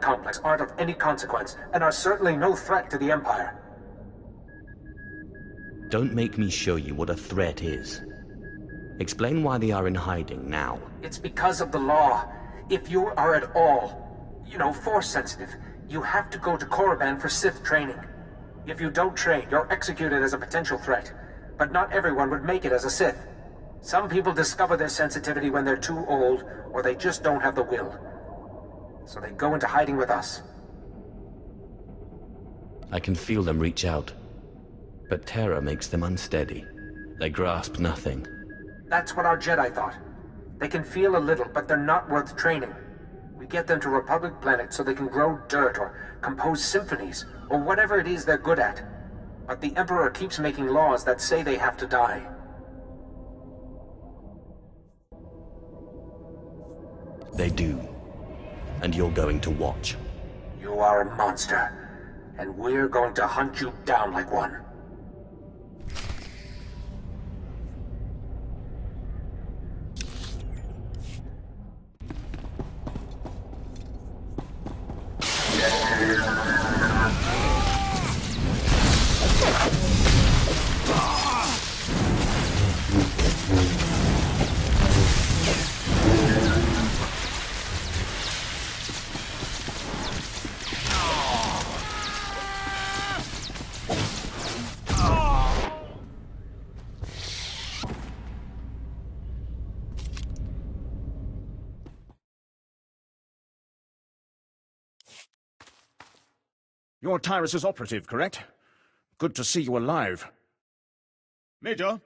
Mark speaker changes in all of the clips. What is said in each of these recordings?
Speaker 1: complex aren't of any consequence, and are certainly no threat to the Empire.
Speaker 2: Don't make me show you what a threat is. Explain why they are in hiding now.
Speaker 1: It's because of the law. If you are at all, Force sensitive, you have to go to Korriban for Sith training. If you don't train, you're executed as a potential threat. But not everyone would make it as a Sith. Some people discover their sensitivity when they're too old, or they just don't have the will. So they go into hiding with us.
Speaker 2: I can feel them reach out. But terror makes them unsteady. They grasp nothing.
Speaker 1: That's what our Jedi thought. They can feel a little, but they're not worth training. We get them to Republic planets so they can grow dirt or compose symphonies, or whatever it is they're good at. But the Emperor keeps making laws that say they have to die.
Speaker 2: They do. And you're going to watch.
Speaker 1: You are a monster, and we're going to hunt you down like one.
Speaker 3: You're Tyrus's operative, correct? Good to see you alive.
Speaker 4: Major?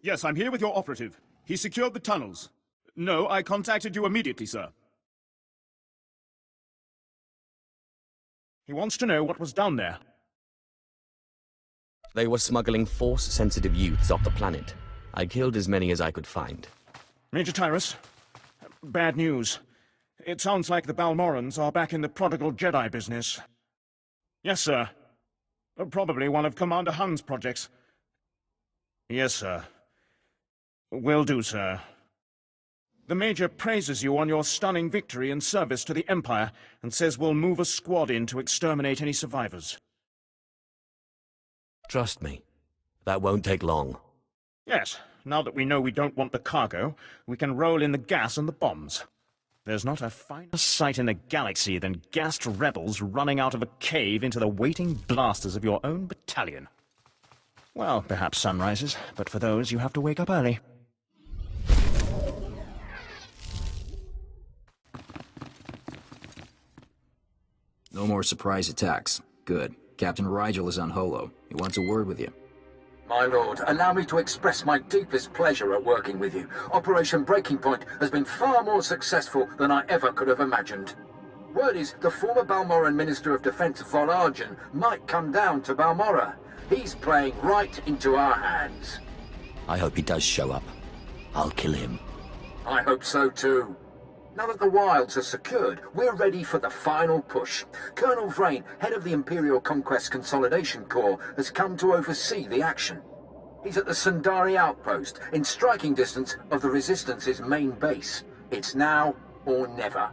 Speaker 4: Yes, I'm here with your operative. He secured the tunnels. No, I contacted you immediately, sir.
Speaker 3: He wants to know what was down there.
Speaker 2: They were smuggling Force-sensitive youths off the planet. I killed as many as I could find.
Speaker 3: Major Tyrus, bad news. It sounds like the Balmorans are back in the prodigal Jedi business. Yes, sir. Probably one of Commander Hunn's projects. Yes, sir. Will do, sir. The Major praises you on your stunning victory and service to the Empire, and says we'll move a squad in to exterminate any survivors.
Speaker 2: Trust me. That won't take long.
Speaker 3: Yes, now that we know we don't want the cargo, we can roll in the gas and the bombs. There's not a finer sight in the galaxy than gassed rebels running out of a cave into the waiting blasters of your own battalion. Well, perhaps sunrises, but for those you have to wake up early.
Speaker 5: No more surprise attacks. Good. Captain Rigel is on Holo. He wants a word with you.
Speaker 6: My lord, allow me to express my deepest pleasure at working with you. Operation Breaking Point has been far more successful than I ever could have imagined. Word is the former Balmoran Minister of Defense Volargen might come down to Balmora. He's playing right into our hands.
Speaker 2: I hope he does show up. I'll kill him.
Speaker 6: I hope so too. Now that the wilds are secured, we're ready for the final push. Colonel Vrain, head of the Imperial Conquest Consolidation Corps, has come to oversee the action. He's at the Sundari outpost, in striking distance of the Resistance's main base. It's now or never.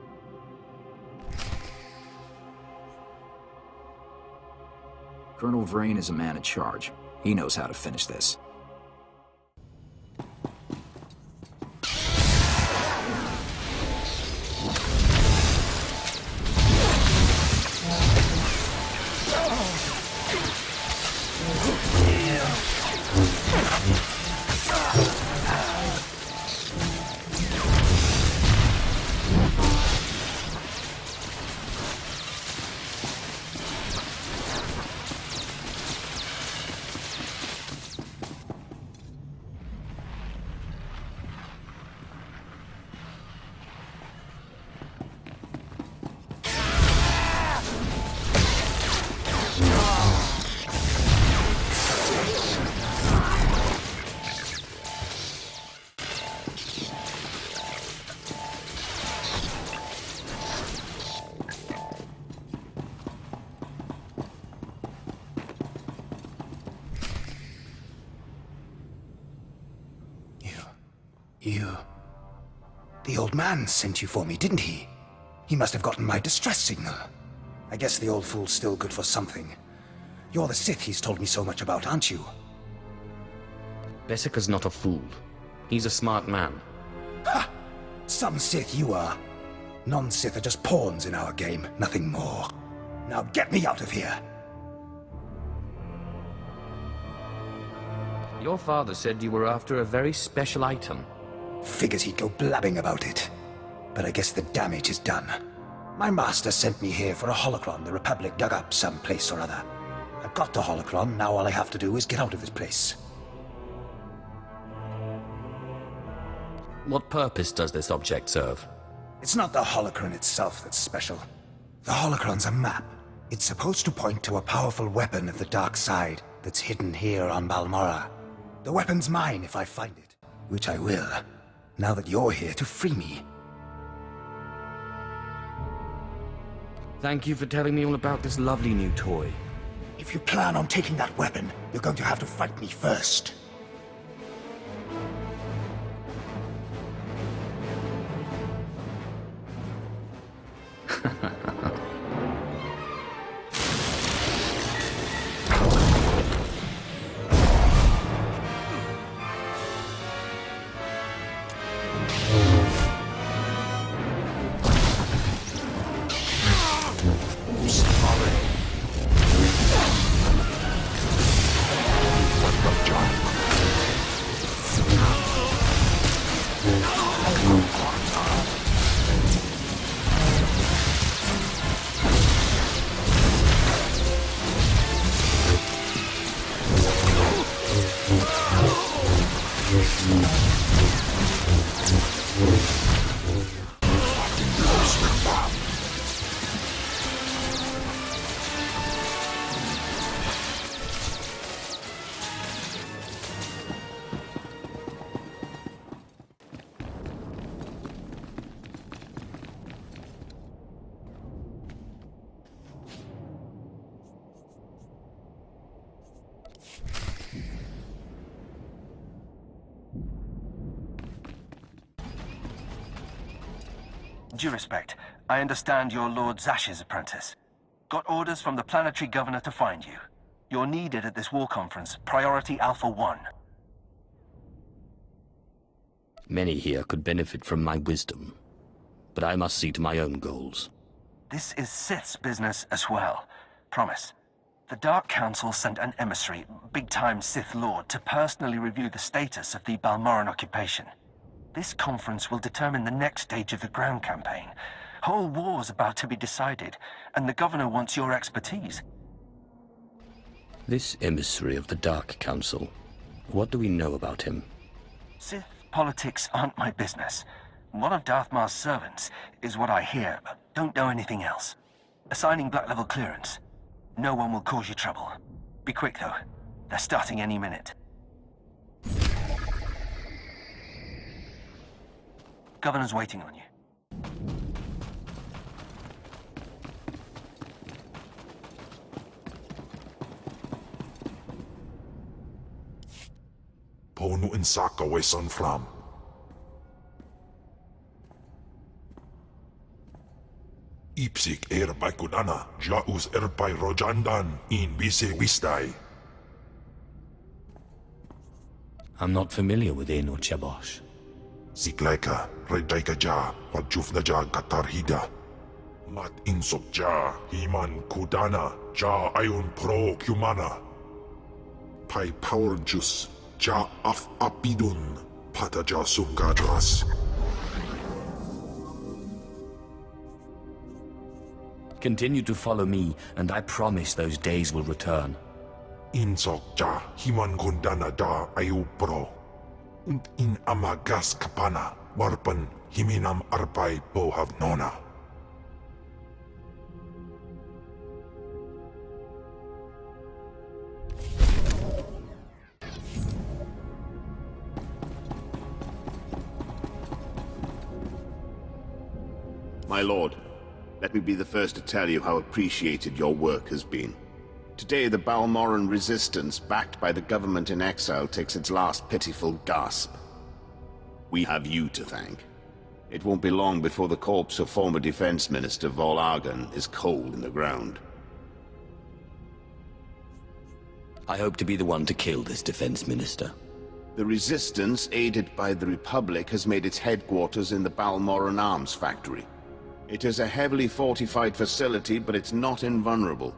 Speaker 5: Colonel Vrain is a man in charge. He knows how to finish this.
Speaker 7: The old man sent you for me, didn't he? He must have gotten my distress signal. I guess the old fool's still good for something. You're the Sith he's told me so much about, aren't you?
Speaker 2: Bessica's not a fool. He's a smart man.
Speaker 7: Ha! Some Sith you are. Non-Sith are just pawns in our game, nothing more. Now get me out of here!
Speaker 2: Your father said you were after a very special item.
Speaker 7: Figures he'd go blabbing about it. But I guess the damage is done. My master sent me here for a holocron the Republic dug up someplace or other. I've got the holocron, now all I have to do is get out of this place.
Speaker 2: What purpose does this object serve?
Speaker 7: It's not the holocron itself that's special. The holocron's a map. It's supposed to point to a powerful weapon of the dark side that's hidden here on Balmorra. The weapon's mine if I find it. Which I will, now that you're here to free me.
Speaker 2: Thank you for telling me all about this lovely new toy.
Speaker 7: If you plan on taking that weapon, you're going to have to fight me first.
Speaker 8: Due respect, I understand you're Lord Zash's apprentice. Got orders from the planetary governor to find you. You're needed at this war conference, Priority Alpha 1.
Speaker 2: Many here could benefit from my wisdom, but I must see to my own goals.
Speaker 8: This is Sith's business as well. Promise. The Dark Council sent an emissary, big-time Sith Lord, to personally review the status of the Balmoran occupation. This conference will determine the next stage of the ground campaign. Whole war's about to be decided, and the governor wants your expertise.
Speaker 2: This emissary of the Dark Council, what do we know about him?
Speaker 8: Sith politics aren't my business. One of Darth Mar's servants is what I hear, but don't know anything else. Assigning black-level clearance. No one will cause you trouble. Be quick, though. They're starting any minute. Governor's waiting on you.
Speaker 9: Ponu insaka wesan fram. Ipsik erbai kudana, jaus erbai rojandan, in bise wistai.
Speaker 2: I'm not familiar with Eno Chabosh.
Speaker 9: Siklaika, redaika ja, wajufna ja katarhida. Mat insok ja, himan kudana, ja ayun pro kumana. Pai power juice, ja af apidun, pata ja sungadras.
Speaker 2: Continue to follow me, and I promise those days will return.
Speaker 9: Insok ja, himan kundana da ayu pro. Und in amagas kapana, warpan himinam arpai bohav nona.
Speaker 10: My lord, let me be the first to tell you how appreciated your work has been. Today, the Balmoran resistance, backed by the government in exile, takes its last pitiful gasp. We have you to thank. It won't be long before the corpse of former Defense Minister Vol is cold in the ground.
Speaker 2: I hope to be the one to kill this Defense Minister.
Speaker 10: The Resistance, aided by the Republic, has made its headquarters in the Balmoran Arms Factory. It is a heavily fortified facility, but it's not invulnerable.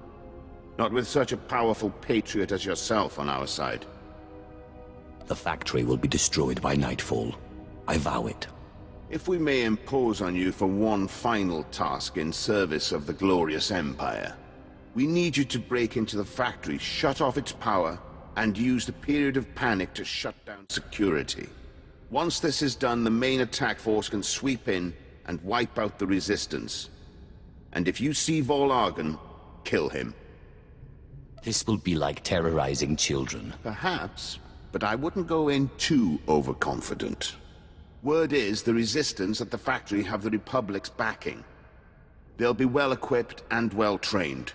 Speaker 10: Not with such a powerful patriot as yourself on our side.
Speaker 2: The factory will be destroyed by nightfall. I vow it.
Speaker 10: If we may impose on you for one final task in service of the glorious Empire, we need you to break into the factory, shut off its power, and use the period of panic to shut down security. Once this is done, the main attack force can sweep in and wipe out the Resistance. And if you see Vol, kill him.
Speaker 2: This will be like terrorizing children.
Speaker 10: Perhaps, but I wouldn't go in too overconfident. Word is the Resistance at the factory have the Republic's backing. They'll be well equipped and well trained.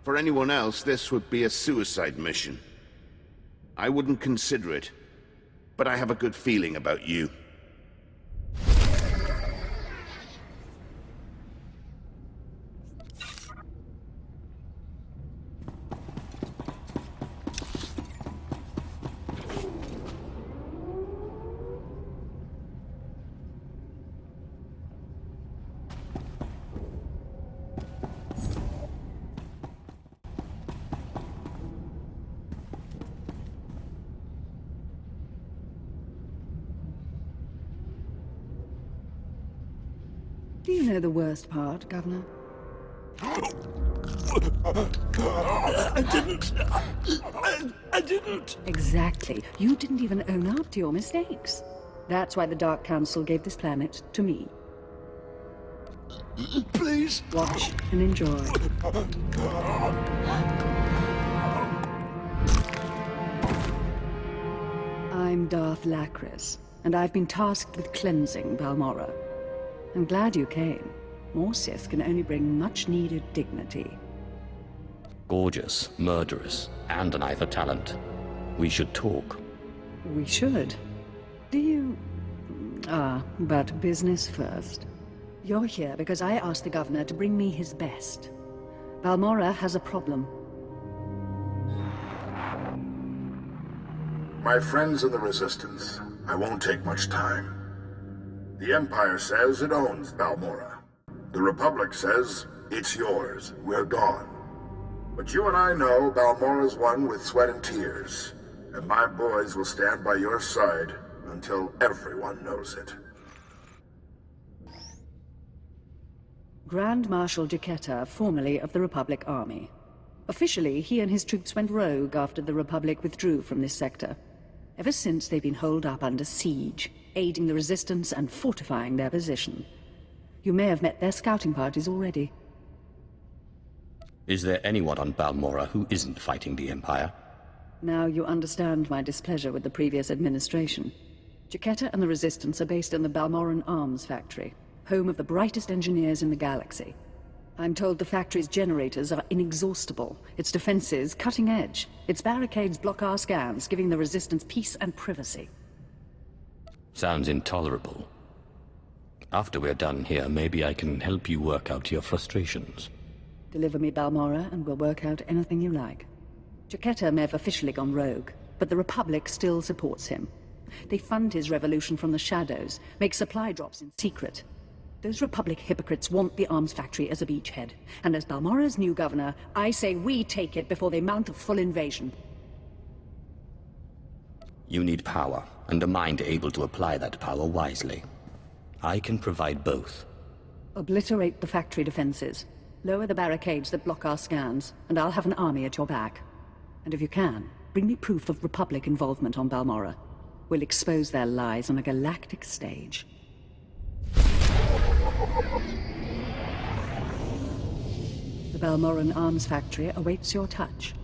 Speaker 10: For anyone else, this would be a suicide mission. I wouldn't consider it, but I have a good feeling about you.
Speaker 11: Do you know the worst part, Governor?
Speaker 2: I didn't.
Speaker 11: Exactly. You didn't even own up to your mistakes. That's why the Dark Council gave this planet to me.
Speaker 2: Please.
Speaker 11: Watch and enjoy. I'm Darth Lacris, and I've been tasked with cleansing Balmorra. I'm glad you came. More Sith can only bring much-needed dignity.
Speaker 2: Gorgeous, murderous, and an eye for talent. We should talk.
Speaker 11: We should. Do you... but business first. You're here because I asked the Governor to bring me his best. Balmorra has a problem.
Speaker 9: My friends in the Resistance, I won't take much time. The Empire says it owns Balmorra. The Republic says it's yours. We're gone. But you and I know Balmorra's won with sweat and tears, and my boys will stand by your side until everyone knows it.
Speaker 11: Grand Marshal Jaquetta, formerly of the Republic Army. Officially, he and his troops went rogue after the Republic withdrew from this sector. Ever since, they've been holed up under siege, aiding the Resistance and fortifying their position. You may have met their scouting parties already.
Speaker 2: Is there anyone on Balmorra who isn't fighting the Empire?
Speaker 11: Now you understand my displeasure with the previous administration. Jaquetta and the Resistance are based in the Balmoran Arms Factory, home of the brightest engineers in the galaxy. I'm told the factory's generators are inexhaustible, its defenses cutting edge, its barricades block our scans, giving the Resistance peace and privacy.
Speaker 2: Sounds intolerable. After we're done here, maybe I can help you work out your frustrations.
Speaker 11: Deliver me Balmorra, and we'll work out anything you like. Jaquetta may have officially gone rogue, but the Republic still supports him. They fund his revolution from the shadows, make supply drops in secret. Those Republic hypocrites want the arms factory as a beachhead, and as Balmorra's new governor, I say we take it before they mount a full invasion.
Speaker 2: You need power, and a mind able to apply that power wisely. I can provide both.
Speaker 11: Obliterate the factory defenses. Lower the barricades that block our scans, and I'll have an army at your back. And if you can, bring me proof of Republic involvement on Balmorra. We'll expose their lies on a galactic stage. The Balmoran Arms Factory awaits your touch.